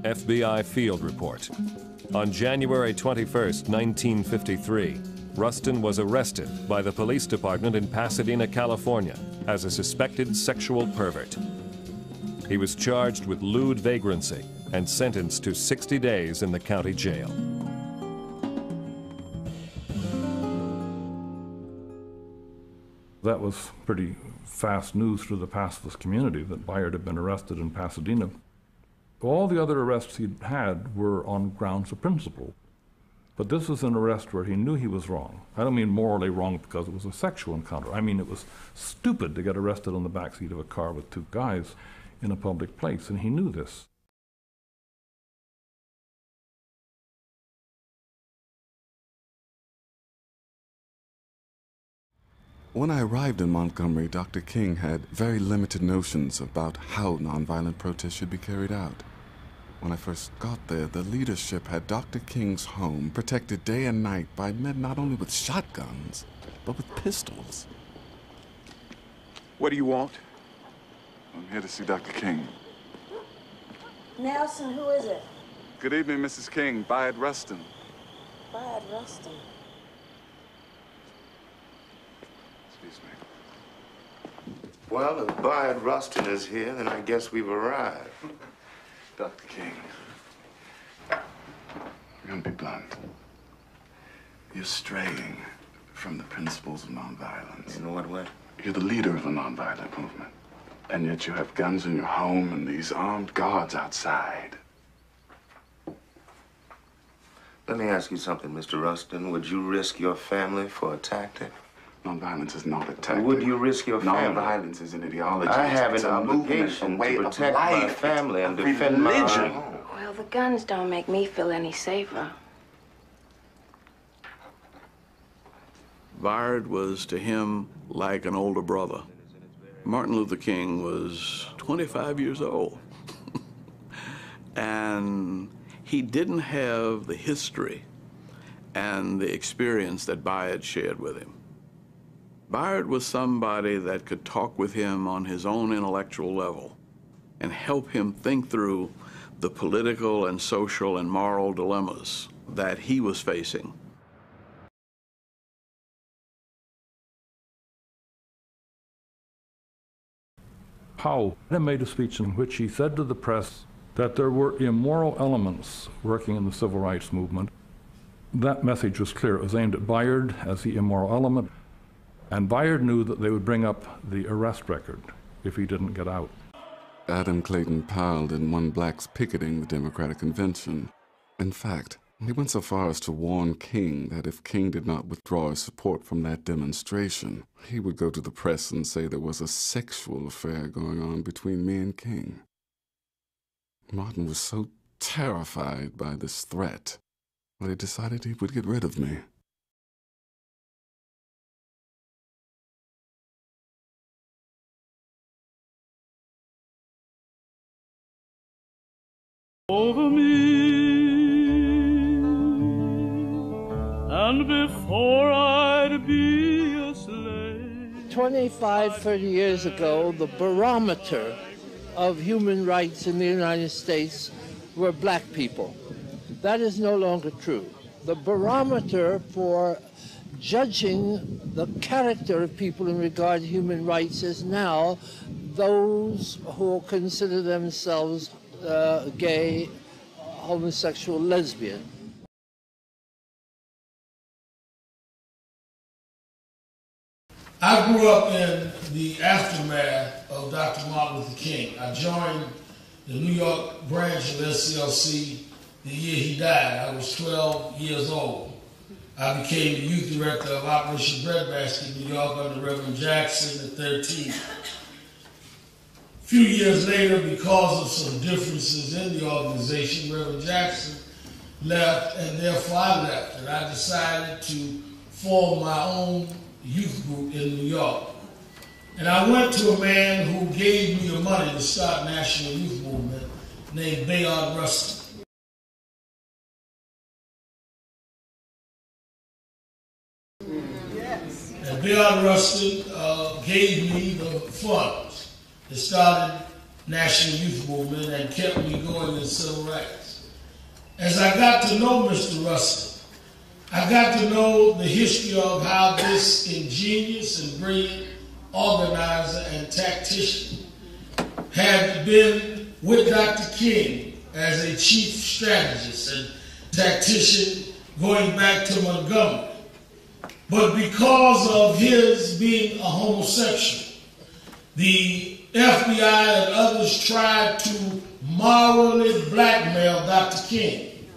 FBI Field Report. On January 21, 1953, Rustin was arrested by the police department in Pasadena, California, as a suspected sexual pervert. He was charged with lewd vagrancy and sentenced to 60 days in the county jail. That was pretty fast news through the pacifist community that Bayard had been arrested in Pasadena. All the other arrests he'd had were on grounds of principle. But this was an arrest where he knew he was wrong. I don't mean morally wrong because it was a sexual encounter. I mean it was stupid to get arrested on the backseat of a car with two guys in a public place, and he knew this. When I arrived in Montgomery, Dr. King had very limited notions about how nonviolent protests should be carried out. When I first got there, the leadership had Dr. King's home protected day and night by men not only with shotguns, but with pistols. What do you want? I'm here to see Dr. King. Nelson, who is it? Good evening, Mrs. King. Bayard Rustin. Bayard Rustin. Excuse me. Well, if Bayard Rustin is here, then I guess we've arrived. Dr. King, I'm gonna be blunt. You're straying from the principles of nonviolence. In what way? You're the leader of a nonviolent movement, and yet you have guns in your home and these armed guards outside. Let me ask you something, Mr. Rustin. Would you risk your family for a tactic? Nonviolence is not a tactic. Would you risk your family? Nonviolence is an ideology. I have It's an a obligation movement, a way to of protect my life. family and It's a defend my religion. home. Well, the guns don't make me feel any safer. Bayard was to him like an older brother. Martin Luther King was 25 years old. And he didn't have the history and the experience that Bayard shared with him. Bayard was somebody that could talk with him on his own intellectual level and help him think through the political and social and moral dilemmas that he was facing. Howe made a speech in which he said to the press that there were immoral elements working in the civil rights movement. That message was clear. It was aimed at Bayard as the immoral element, and Bayard knew that they would bring up the arrest record if he didn't get out. Adam Clayton Powell didn't want blacks picketing the Democratic Convention. In fact, he went so far as to warn King that if King did not withdraw his support from that demonstration, he would go to the press and say there was a sexual affair going on between me and King. Martin was so terrified by this threat that he decided he would get rid of me. Over me, and before I'd be a slave. 25, 30 years ago, the barometer of human rights in the United States were black people. That is no longer true. The barometer for judging the character of people in regard to human rights is now those who consider themselves gay, homosexual, lesbian. I grew up in the aftermath of Dr. Martin Luther King. I joined the New York branch of SCLC the year he died. I was 12 years old. I became the youth director of Operation Breadbasket in New York under Reverend Jackson at 13. A few years later, because of some differences in the organization, Reverend Jackson left, and therefore I left. And I decided to form my own youth group in New York. And I went to a man who gave me the money to start National Youth Movement named Bayard Rustin. And Bayard Rustin gave me the funds. It started National Youth Movement and kept me going in civil rights. As I got to know Mr. Rustin, I got to know the history of how this ingenious and brilliant organizer and tactician had been with Dr. King as a chief strategist and tactician going back to Montgomery. But because of his being a homosexual, the FBI and others tried to morally blackmail Dr. King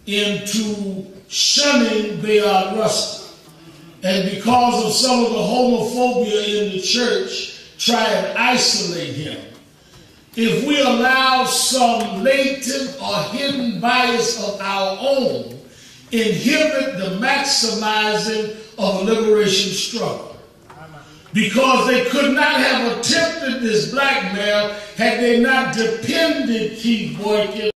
into shunning Bayard Rustin. And because of some of the homophobia in the church, try and isolate him. If we allow some latent or hidden bias of our own, inhibit the maximizing of a liberation struggle. Because they could not have attempted this blackmail had they not depended, Keith Boykin,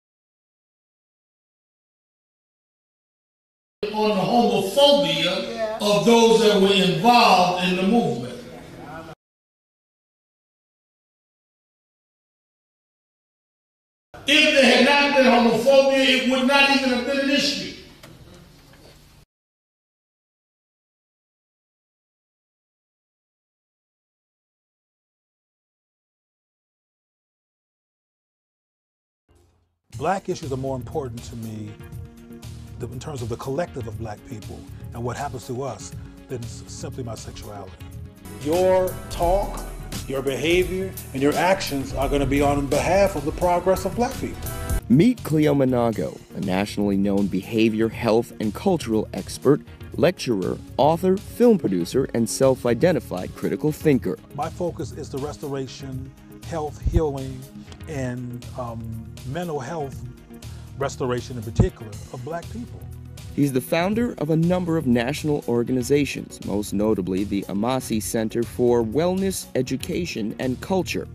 on the homophobia of those that were involved in the movement. If there had not been homophobia, it would not even have been an issue. Black issues are more important to me in terms of the collective of black people and what happens to us than simply my sexuality. Your talk, your behavior, and your actions are going to be on behalf of the progress of black people. Meet Cleo Monago, a nationally known behavior, health, and cultural expert, lecturer, author, film producer, and self-identified critical thinker. My focus is the restoration, health, healing, and mental health restoration in particular of black people. He's the founder of a number of national organizations, most notably the Amasi Center for Wellness, Education, and Culture,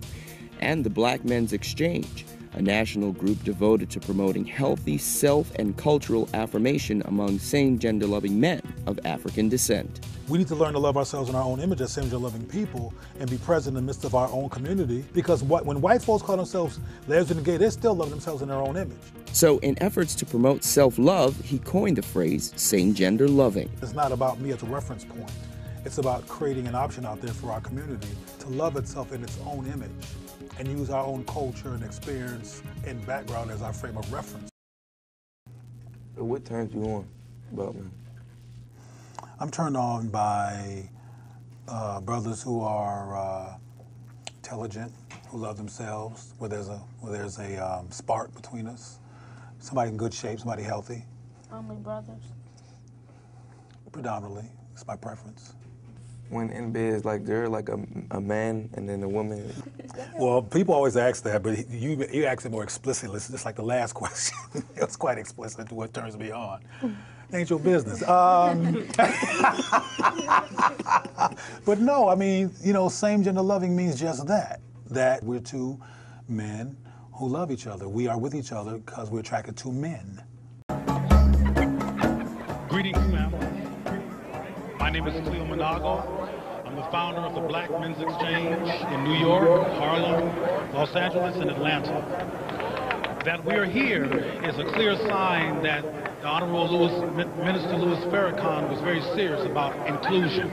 and the Black Men's Exchange, a national group devoted to promoting healthy self and cultural affirmation among same-gender loving men of African descent. We need to learn to love ourselves in our own image as same-gender loving people and be present in the midst of our own community, because when white folks call themselves lesbian and gay, they're still loving themselves in their own image. So in efforts to promote self-love, he coined the phrase same-gender loving. It's not about me as a reference point. It's about creating an option out there for our community to love itself in its own image and use our own culture and experience and background as our frame of reference. What turns you on about me? I'm turned on by brothers who are intelligent, who love themselves, where there's a spark between us. Somebody in good shape, somebody healthy. Only brothers? Predominantly, it's my preference. When in bed, is like there like a man and then a woman? Well, people always ask that, but you ask it more explicitly. It's just like the last question. It was quite explicit to what turns me on. Ain't your business. But no, I mean, you know, same gender loving means just that we're two men who love each other. We are with each other because we're attracted to men. Greetings, family. My name is Cleo Monago. I'm the founder of the Black Men's Exchange in New York, Harlem, Los Angeles, and Atlanta. That we're here is a clear sign that the Honorable Minister Louis Farrakhan was very serious about inclusion.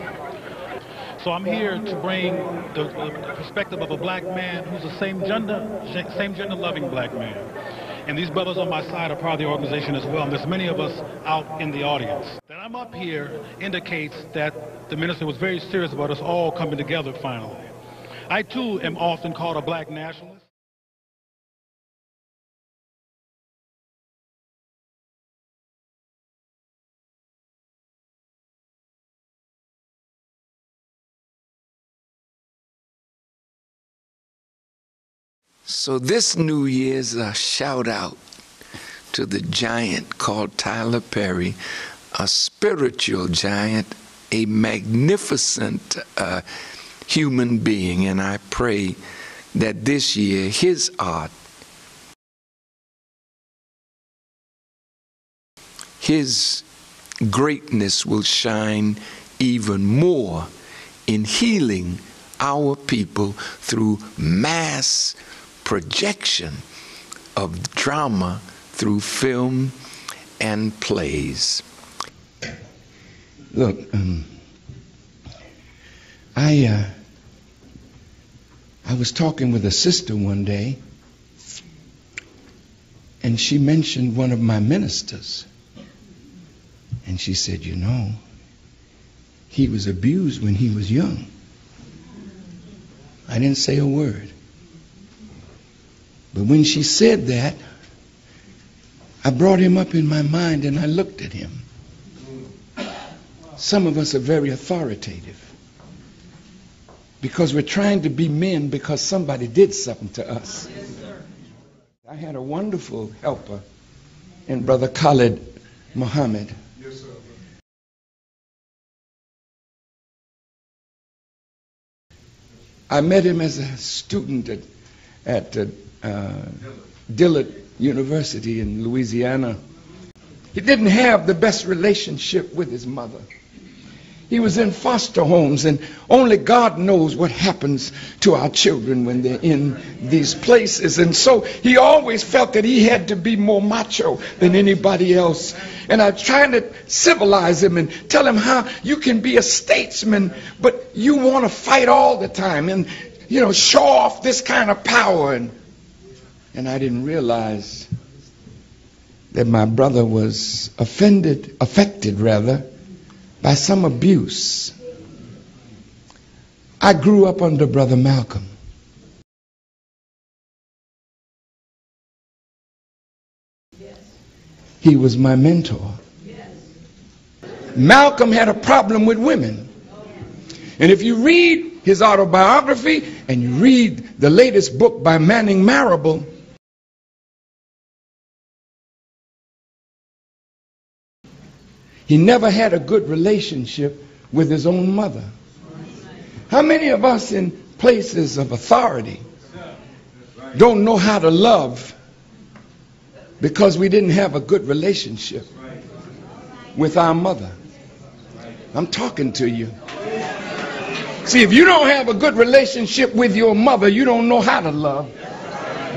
So I'm here to bring the perspective of a black man who's a same-gender loving black man. And these brothers on my side are part of the organization as well, and there's many of us out in the audience. That I'm up here indicates that the minister was very serious about us all coming together finally. I too am often called a black nationalist. So this New Year's a shout out to the giant called Tyler Perry, a spiritual giant, a magnificent human being, and I pray that this year his art, his greatness will shine even more in healing our people through mass projection of drama through film and plays. Look, I was talking with a sister one day, and she mentioned one of my ministers. And she said, you know, he was abused when he was young. I didn't say a word. But when she said that, I brought him up in my mind and I looked at him. Some of us are very authoritative because we're trying to be men because somebody did something to us. I had a wonderful helper in Brother Khalid Muhammad. I met him as a student at Dillard University in Louisiana. He didn't have the best relationship with his mother. He was in foster homes, and only God knows what happens to our children when they're in these places. And so he always felt that he had to be more macho than anybody else. And I tried to civilize him and tell him how you can be a statesman, but you want to fight all the time and, you know, show off this kind of power. And I didn't realize that my brother was affected by some abuse. I grew up under Brother Malcolm. He was my mentor. Malcolm had a problem with women. And if you read his autobiography and you read the latest book by Manning Marable, he never had a good relationship with his own mother. How many of us in places of authority don't know how to love because we didn't have a good relationship with our mother? I'm talking to you. See, if you don't have a good relationship with your mother, you don't know how to love,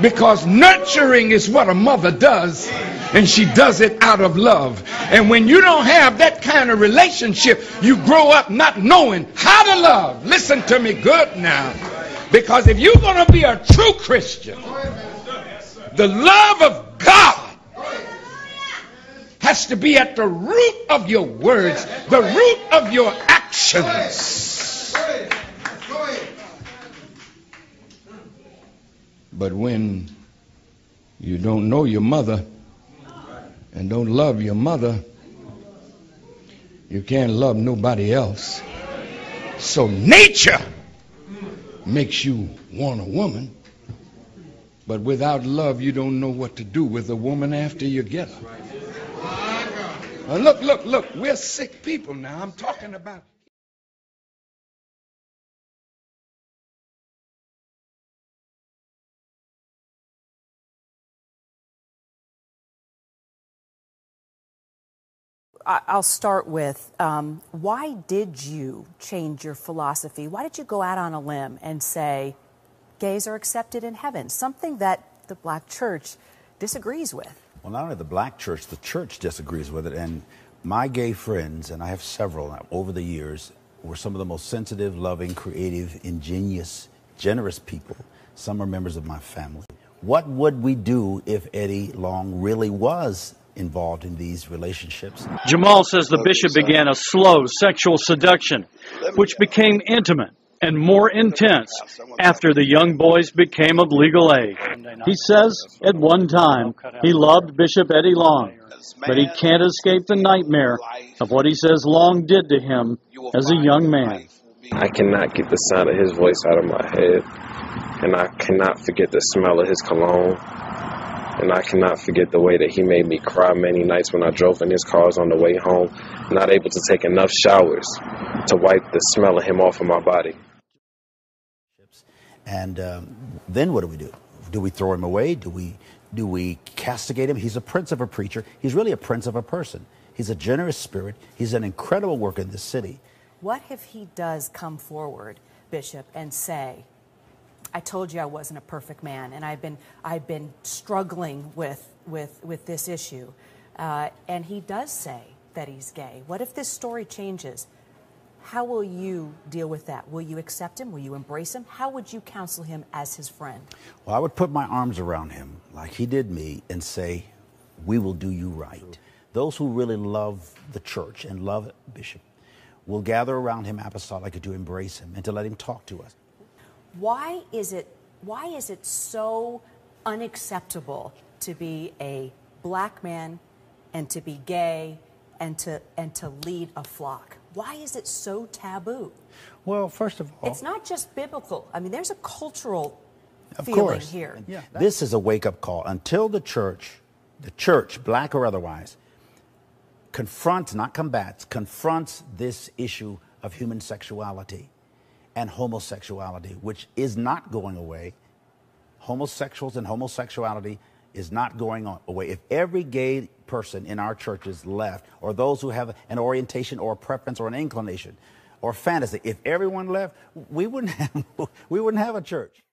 because nurturing is what a mother does, and she does it out of love. And when you don't have that kind of relationship, you grow up not knowing how to love. Listen to me good now. Because if you're going to be a true Christian, the love of God has to be at the root of your words, the root of your actions. But when you don't know your mother and don't love your mother, you can't love nobody else. So nature makes you want a woman, but without love you don't know what to do with a woman after you get her. Look, we're sick people now. I'm talking about I'll start with, why did you change your philosophy? Why did you go out on a limb and say gays are accepted in heaven, something that the black church disagrees with? Well, not only the black church, the church disagrees with it. And my gay friends, and I have several over the years, were some of the most sensitive, loving, creative, ingenious, generous people. Some are members of my family. What would we do if Eddie Long really was involved in these relationships? Jamal says the bishop began a slow sexual seduction, which became intimate and more intense after the young boys became of legal age. He says at one time he loved Bishop Eddie Long, but he can't escape the nightmare of what he says Long did to him as a young man. I cannot get the sound of his voice out of my head, and I cannot forget the smell of his cologne. And I cannot forget the way that he made me cry many nights when I drove in his cars on the way home, not able to take enough showers to wipe the smell of him off of my body. And then what do? Do we throw him away? Do we castigate him? He's a prince of a preacher. He's really a prince of a person. He's a generous spirit. He's an incredible worker in this city. What if he does come forward, Bishop, and say, I told you I wasn't a perfect man, and I've been struggling with this issue. And he does say that he's gay. What if this story changes? How will you deal with that? Will you accept him? Will you embrace him? How would you counsel him as his friend? Well, I would put my arms around him like he did me and say, we will do you right. Those who really love the church and love Bishop will gather around him apostolically to embrace him and to let him talk to us. Why is it so unacceptable to be a black man and to be gay and to lead a flock? Why is it so taboo? Well, first of all, it's not just biblical. I mean, there's a cultural of feeling course. here. Yeah, this is a wake-up call. Until the church, black or otherwise, confronts, not combats, confronts this issue of human sexuality and homosexuality, which is not going away. Homosexuals and homosexuality is not going away. If every gay person in our churches left, or those who have an orientation or a preference or an inclination or fantasy, if everyone left, we wouldn't have a church.